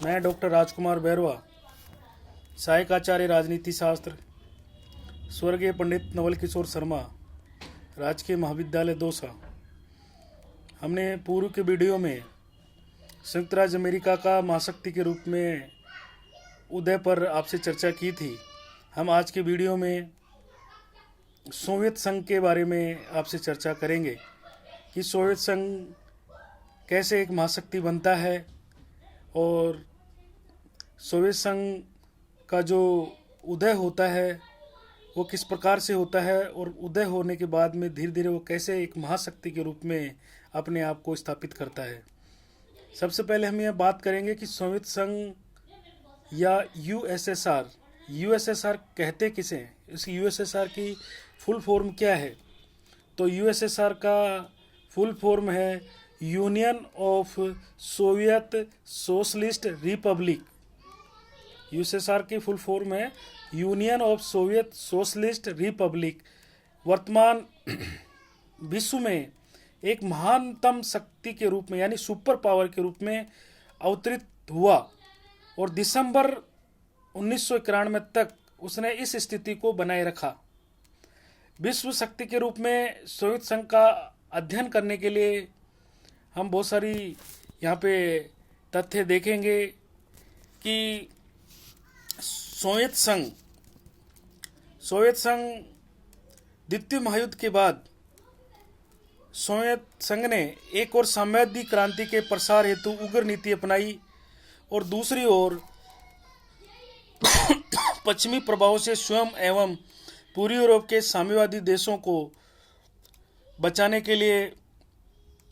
मैं डॉक्टर राजकुमार बैरवा, सहायक आचार्य राजनीति शास्त्र, स्वर्गीय पंडित नवल किशोर शर्मा, राजकीय महाविद्यालय दौसा। हमने पूर्व के वीडियो में संयुक्त राज्य अमेरिका का महाशक्ति के रूप में उदय पर आपसे चर्चा की थी। हम आज के वीडियो में सोवियत संघ के बारे में आपसे चर्चा करेंगे कि सोवियत संघ कैसे एक महाशक्ति बनता है और सोवियत संघ का जो उदय होता है वो किस प्रकार से होता है और उदय होने के बाद में धीरे धीरे वो कैसे एक महाशक्ति के रूप में अपने आप को स्थापित करता है। सबसे पहले हम यह बात करेंगे कि सोवियत संघ या यूएसएसआर कहते किसे हैं, इस यूएसएसआर की फुल फॉर्म क्या है। तो यूएसएसआर का फुल फॉर्म है union of Soviet socialist Republic. USSR की फुल फॉर्म है union of Soviet socialist Republic. वर्तमान विश्व में एक महानतम शक्ति के रूप में यानी सुपर पावर के रूप में अवतरित हुआ और दिसंबर 1991 तक उसने इस स्थिति को बनाए रखा। विश्व शक्ति के रूप में सोवियत संघ का अध्ययन करने के लिए हम बहुत सारी यहाँ पे तथ्य देखेंगे कि सोवियत संघ द्वितीय महायुद्ध के बाद सोवियत संघ ने एक और साम्यवादी क्रांति के प्रसार हेतु उग्र नीति अपनाई और दूसरी ओर पश्चिमी प्रभाव से स्वयं एवं पूर्वी यूरोप के साम्यवादी देशों को बचाने के लिए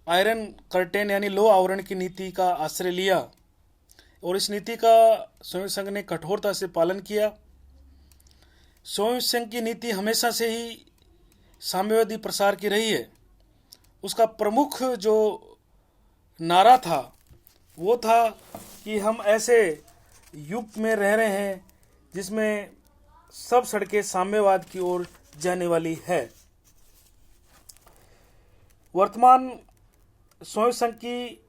आयरन कर्टेन यानी लोह आवरण की नीति का आश्रय लिया और इस नीति का सोवियत संघ ने कठोरता से पालन किया। सोवियत संघ की नीति हमेशा से ही साम्यवादी प्रसार की रही है। उसका प्रमुख जो नारा था वो था कि हम ऐसे युग में रह रहे हैं जिसमें सब सड़कें साम्यवाद की ओर जाने वाली है। वर्तमान सोवियत संघ की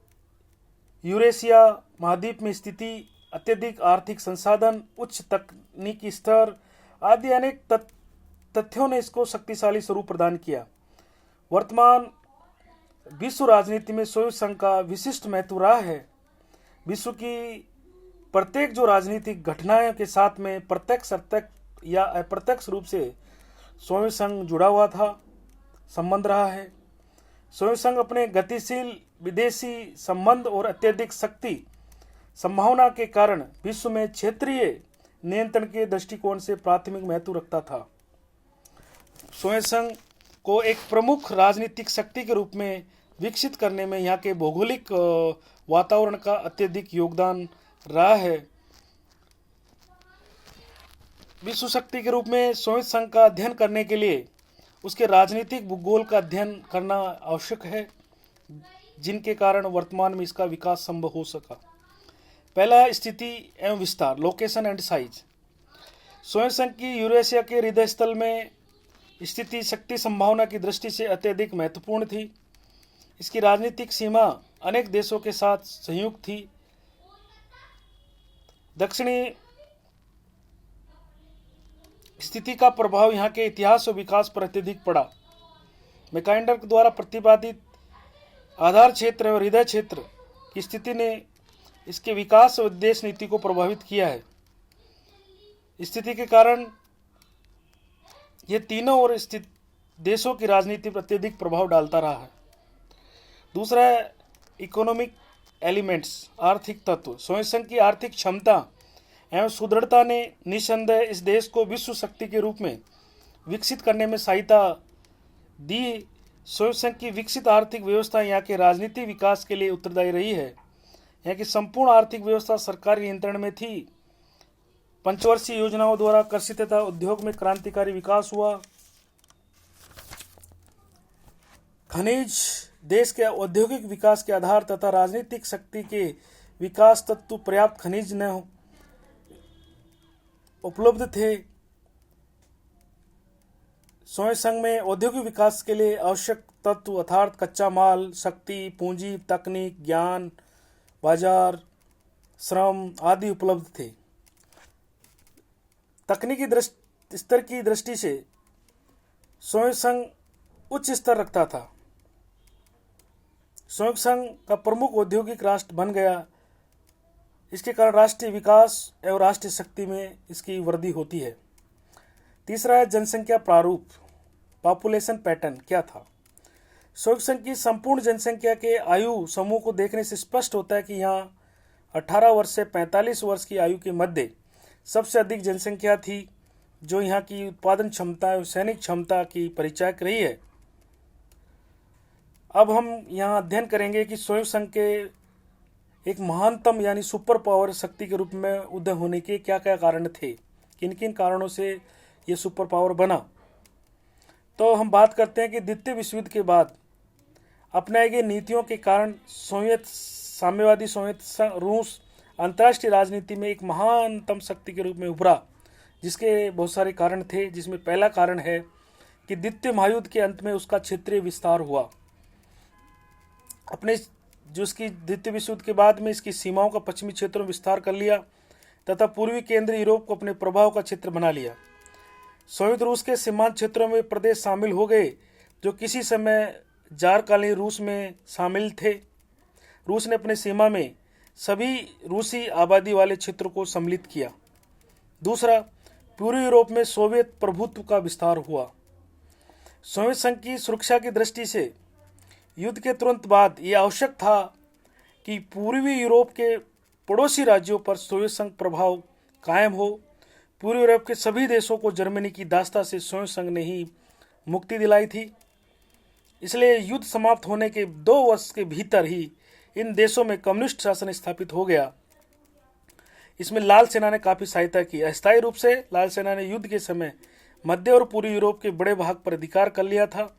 यूरेशिया महाद्वीप में स्थिति, अत्यधिक आर्थिक संसाधन, उच्च तकनीकी स्तर आदि अनेक तथ्यों ने इसको शक्तिशाली स्वरूप प्रदान किया। वर्तमान विश्व राजनीति में सोवियत संघ का विशिष्ट महत्व रहा है। विश्व की प्रत्येक जो राजनीतिक घटनाओं के साथ में प्रत्यक्ष या अप्रत्यक्ष रूप से सोवियत संघ जुड़ा हुआ था, संबंध रहा है। सोवियत संघ अपने गतिशील विदेशी संबंध और अत्यधिक शक्ति संभावना के कारण विश्व में क्षेत्रीय नियंत्रण के दृष्टिकोण से प्राथमिक महत्व रखता था। सोवियत संघ को एक प्रमुख राजनीतिक शक्ति के रूप में विकसित करने में यहाँ के भौगोलिक वातावरण का अत्यधिक योगदान रहा है। विश्व शक्ति के रूप में सोवियत संघ का अध्ययन करने के लिए उसके राजनीतिक भूगोल का अध्ययन करना आवश्यक है, जिनके कारण वर्तमान में इसका विकास संभव हो सका। पहला, स्थिति एवं विस्तार, लोकेशन एंड साइज। सोवियत संघ की यूरेशिया के हृदय स्थल में स्थिति शक्ति संभावना की दृष्टि से अत्यधिक महत्वपूर्ण थी। इसकी राजनीतिक सीमा अनेक देशों के साथ संयुक्त थी। दक्षिणी स्थिति का प्रभाव यहाँ के इतिहास और विकास पर अत्यधिक पड़ा। मैकाइंडर द्वारा प्रतिपादित आधार क्षेत्र और हृदय क्षेत्र की स्थिति ने इसके विकास और देश नीति को प्रभावित किया है। स्थिति के कारण ये तीनों और स्थित देशों की राजनीति पर अत्यधिक प्रभाव डालता रहा है। दूसरा है इकोनॉमिक एलिमेंट्स, आर्थिक तत्व। सोवियत संघ की आर्थिक क्षमता एवं सुदृढ़ता ने निस्संदेह इस देश को विश्व शक्ति के रूप में विकसित करने में सहायता दी। सोवियत संघ की विकसित आर्थिक व्यवस्था यहाँ के राजनीतिक विकास के लिए उत्तरदायी रही है। यहाँ की संपूर्ण आर्थिक व्यवस्था सरकारी नियंत्रण में थी। पंचवर्षीय योजनाओं द्वारा कृषि तथा उद्योग में क्रांतिकारी विकास हुआ। खनिज देश के औद्योगिक विकास के आधार तथा राजनीतिक शक्ति के विकास तत्व पर्याप्त खनिज न उपलब्ध थे। सोवियत संघ में औद्योगिक विकास के लिए आवश्यक तत्व अर्थात कच्चा माल, शक्ति, पूंजी, तकनीक, ज्ञान, बाजार, श्रम आदि उपलब्ध थे। तकनीकी स्तर की दृष्टि से सोवियत संघ उच्च स्तर रखता था। सोवियत संघ का प्रमुख औद्योगिक राष्ट्र बन गया। इसके कारण राष्ट्रीय विकास एवं राष्ट्रीय शक्ति में इसकी वृद्धि होती है। तीसरा है जनसंख्या प्रारूप, पॉपुलेशन पैटर्न क्या था। सोवियत संघ की संपूर्ण जनसंख्या के आयु समूह को देखने से स्पष्ट होता है कि यहाँ 18 वर्ष से 45 वर्ष की आयु के मध्य सबसे अधिक जनसंख्या थी, जो यहाँ की उत्पादन क्षमता एवं सैनिक क्षमता की परिचायक रही है। अब हम यहाँ अध्ययन करेंगे कि सोवियत संघ के एक महानतम यानी सुपर पावर शक्ति के रूप में उदय होने के क्या क्या कारण थे, किन किन कारणों से ये सुपर पावर बना। तो हम बात करते हैं कि द्वितीय विश्व युद्ध के बाद अपनाई गई नीतियों के कारण साम्यवादी सोवियत रूस अंतर्राष्ट्रीय राजनीति में एक महानतम शक्ति के रूप में उभरा, जिसके बहुत सारे कारण थे। जिसमें पहला कारण है कि द्वितीय महायुद्ध के अंत में उसका क्षेत्रीय विस्तार हुआ। अपने जो इसकी द्वितीय विश्व युद्ध के बाद में इसकी सीमाओं का पश्चिमी क्षेत्रों में विस्तार कर लिया तथा पूर्वी केंद्रीय यूरोप को अपने प्रभाव का क्षेत्र बना लिया। सोवियत रूस के सीमांत क्षेत्रों में प्रदेश शामिल हो गए जो किसी समय जारकालीन रूस में शामिल थे। रूस ने अपने सीमा में सभी रूसी आबादी वाले क्षेत्रों को सम्मिलित किया। दूसरा, पूर्वी यूरोप में सोवियत प्रभुत्व का विस्तार हुआ। सोवियत संघ की सुरक्षा की दृष्टि से युद्ध के तुरंत बाद यह आवश्यक था कि पूर्वी यूरोप के पड़ोसी राज्यों पर सोवियत संघ प्रभाव कायम हो। पूर्वी यूरोप के सभी देशों को जर्मनी की दासता से सोवियत संघ ने ही मुक्ति दिलाई थी। इसलिए युद्ध समाप्त होने के 2 वर्ष के भीतर ही इन देशों में कम्युनिस्ट शासन स्थापित हो गया। इसमें लाल सेना ने काफी सहायता की। अस्थायी रूप से लाल सेना ने युद्ध के समय मध्य और पूर्वी यूरोप के बड़े भाग पर अधिकार कर लिया था।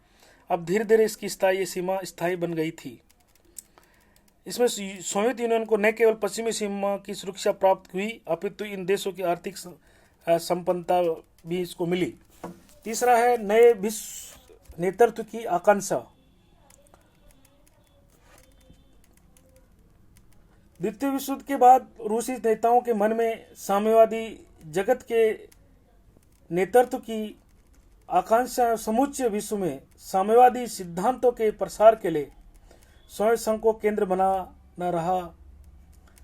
अब धीरे धीरे इसकी सीमा स्थायी बन गई थी। इसमें सोवियत यूनियन को न केवल पश्चिमी सीमा की सुरक्षा प्राप्त हुई, अपितु इन देशों की आर्थिक संपन्नता भी इसको मिली। तीसरा है नए विश्व नेतृत्व की आकांक्षा। द्वितीय विश्व युद्ध के बाद रूसी नेताओं के मन में साम्यवादी जगत के नेतृत्व की आकांक्षा समूचे विश्व में साम्यवादी सिद्धांतों के प्रसार के लिए सोवियत संघ को केंद्र बनाना रहा।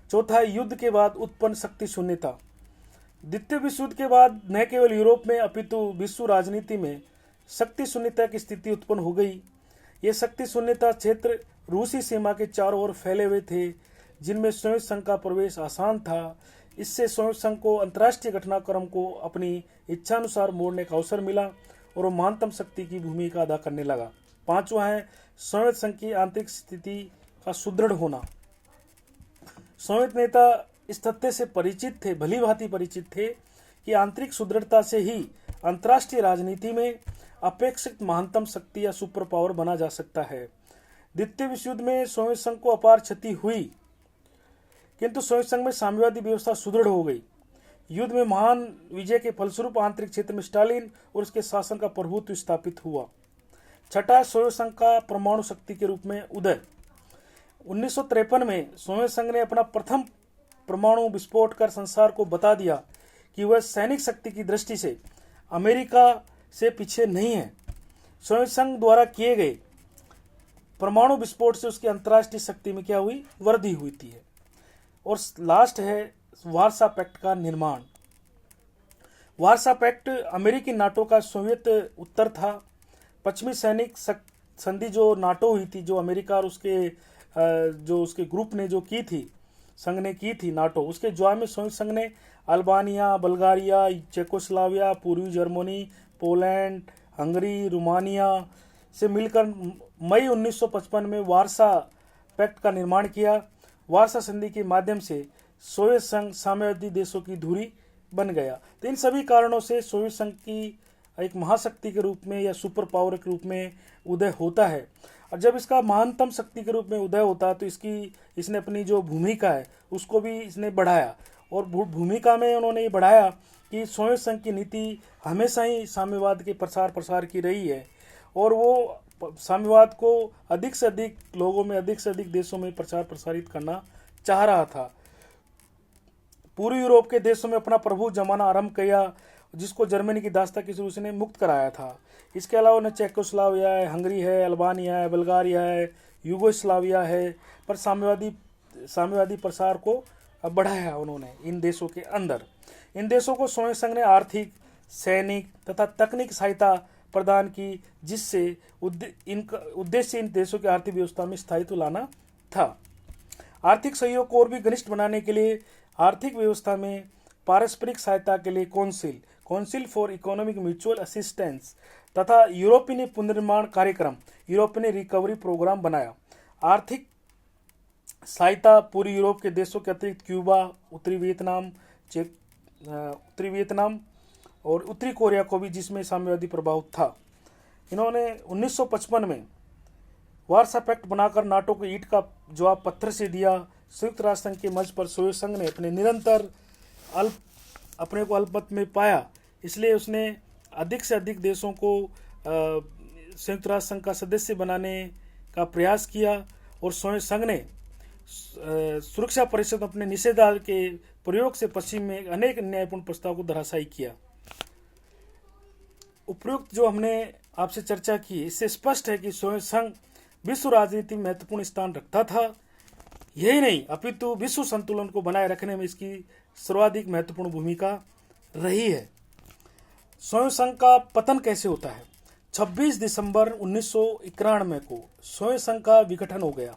चौथा, युद्ध के बाद उत्पन्न शक्ति शून्यता। द्वितीय विश्व युद्ध के बाद न केवल यूरोप में अपितु विश्व राजनीति में शक्ति शून्यता की स्थिति उत्पन्न हो गई। ये शक्ति शून्यता क्षेत्र रूसी सीमा के चारों ओर फैले हुए थे, जिनमें सोवियत संघ का प्रवेश आसान था। इससे सोवियत संघ को अंतर्राष्ट्रीय घटनाक्रम को अपनी इच्छानुसार मोड़ने का अवसर मिला और वो महानतम शक्ति की भूमिका अदा करने लगा। पांचवा है सोवियत संघ की आंतरिक स्थिति का सुदृढ़ होना। सोवियत नेता इस तथ्य से परिचित थे, भली भांति परिचित थे कि आंतरिक सुदृढ़ता से ही अंतर्राष्ट्रीय राजनीति में अपेक्षित महानतम शक्ति या सुपर पावर बना जा सकता है। द्वितीय विश्व युद्ध में सोवियत संघ को अपार क्षति हुई, किंतु सोवियत संघ में साम्यवादी व्यवस्था सुदृढ़ हो गई। युद्ध में महान विजय के फलस्वरूप आंतरिक क्षेत्र में स्टालिन और उसके शासन का प्रभुत्व स्थापित हुआ। छठा, सोवियत संघ का परमाणु शक्ति के रूप में उदय। 1953 में सोवियत संघ ने अपना प्रथम परमाणु विस्फोट कर संसार को बता दिया कि वह सैनिक शक्ति की दृष्टि से अमेरिका से पीछे नहीं है। सोवियत संघ द्वारा किए गए परमाणु विस्फोट से उसकी अंतर्राष्ट्रीय शक्ति में क्या हुई, वृद्धि हुई थी। और लास्ट है वार्सा पैक्ट का निर्माण। वार्सा पैक्ट अमेरिकी नाटो का सोवियत उत्तर था। पश्चिमी सैनिक संधि जो नाटो हुई थी, जो अमेरिका और उसके ग्रुप ने जो की थी, संघ ने की थी नाटो, उसके जवाब में सोवियत संघ ने अल्बानिया, बल्गारिया, चेकोस्लोवाकिया, पूर्वी जर्मनी, पोलैंड, हंगरी, रोमानिया से मिलकर मई 1955 में वार्सा पैक्ट का निर्माण किया। वार्सा संधि के माध्यम से सोवियत संघ साम्यवादी देशों की धुरी बन गया। तो इन सभी कारणों से सोवियत संघ की एक महाशक्ति के रूप में या सुपर पावर के रूप में उदय होता है। और जब इसका महानतम शक्ति के रूप में उदय होता है तो इसने अपनी जो भूमिका है उसको भी इसने बढ़ाया। और भूमिका में उन्होंने ये बढ़ाया कि सोवियत संघ की नीति हमेशा ही साम्यवाद के प्रसार की रही है और वो साम्यवाद को अधिक से अधिक लोगों में, अधिक से अधिक देशों में प्रसारित करना चाह रहा था। पूर्वी यूरोप के देशों में अपना प्रभुत्व जमाना आरंभ किया, जिसको जर्मनी की दास्ता की शुरू से मुक्त कराया था। इसके अलावा उन्हें चेकोस्लोवाकिया है, हंगरी है, अल्बानिया है, बल्गारिया है, यूगोस्लाविया है, पर साम्यवादी प्रसार को बढ़ाया उन्होंने इन देशों के अंदर। इन देशों को सोवियत संघ ने आर्थिक, सैनिक तथा तकनीक सहायता प्रदान की, जिससे उद्देश्य इन देशों की आर्थिक व्यवस्था में स्थायित्व लाना था। आर्थिक सहयोग को और भी घनिष्ठ बनाने के लिए आर्थिक व्यवस्था में पारस्परिक सहायता के लिए council for economic mutual assistance तथा यूरोपीय पुनर्निर्माण कार्यक्रम, यूरोपीय रिकवरी प्रोग्राम बनाया। आर्थिक सहायता पूर्वी यूरोप के देशों के अतिरिक्त क्यूबा, उत्तरी वियतनाम और उत्तरी कोरिया को भी, जिसमें साम्यवादी प्रभाव था। इन्होंने 1955 में वार्सा पैक्ट बनाकर नाटो को ईंट का जवाब पत्थर से दिया। संयुक्त राष्ट्र संघ के मंच पर सोवियत संघ ने अपने को अल्पमत में पाया, इसलिए उसने अधिक से अधिक देशों को संयुक्त राष्ट्र संघ का सदस्य बनाने का प्रयास किया और सोवियत संघ ने सुरक्षा परिषद अपने निषेधाज्ञा के प्रयोग से पश्चिम में अनेक न्यायपूर्ण प्रस्ताव को धराशायी किया। उपयुक्त जो हमने आपसे चर्चा की, इससे स्पष्ट है कि सोवियत संघ विश्व राजनीति में महत्वपूर्ण स्थान रखता था। यही नहीं, अपितु विश्व संतुलन को बनाए रखने में इसकी सर्वाधिक महत्वपूर्ण भूमिका रही है। सोवियत संघ का पतन कैसे होता है? 26 दिसंबर 1991 को सोवियत संघ का विघटन हो गया।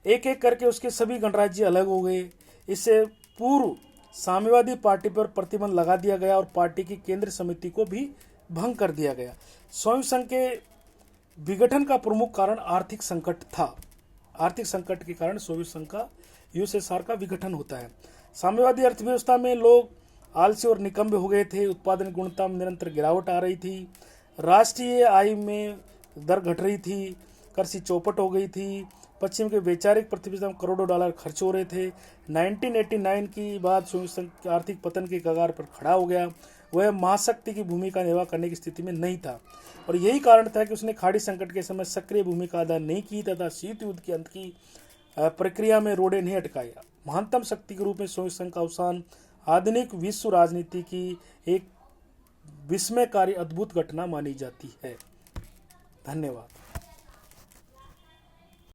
एक एक करके उसके सभी गणराज्य अलग हो गए। इससे पूर्व साम्यवादी पार्टी पर प्रतिबंध लगा दिया गया और पार्टी की केंद्रीय समिति को भी भंग कर दिया गया। सोवियत संघ के विघटन का प्रमुख कारण आर्थिक संकट था। आर्थिक संकट के कारण सोवियत संघ का, यूएसएसआर का विघटन होता है। साम्यवादी अर्थव्यवस्था में लोग आलसी और निकम्बे हो गए थे। उत्पादन गुणवत्ता में निरंतर गिरावट आ रही थी। राष्ट्रीय आय में दर घट रही थी। कृषि चौपट हो गई थी। पश्चिम के वैचारिक प्रतियोगिता में करोड़ों डॉलर खर्च हो रहे थे। 1989 की बाद सोवियत संघ आर्थिक पतन के कगार पर खड़ा हो गया। वह महाशक्ति की भूमिका निर्वाह करने की स्थिति में नहीं था और यही कारण था कि उसने खाड़ी संकट के समय सक्रिय भूमिका अदा नहीं की तथा शीत युद्ध के अंत की प्रक्रिया में रोड़े नहीं अटकाया। महानतम शक्ति के रूप में सोवियत संघ का अवसान आधुनिक विश्व राजनीति की एक विस्मयकारी अद्भुत घटना मानी जाती है। धन्यवाद।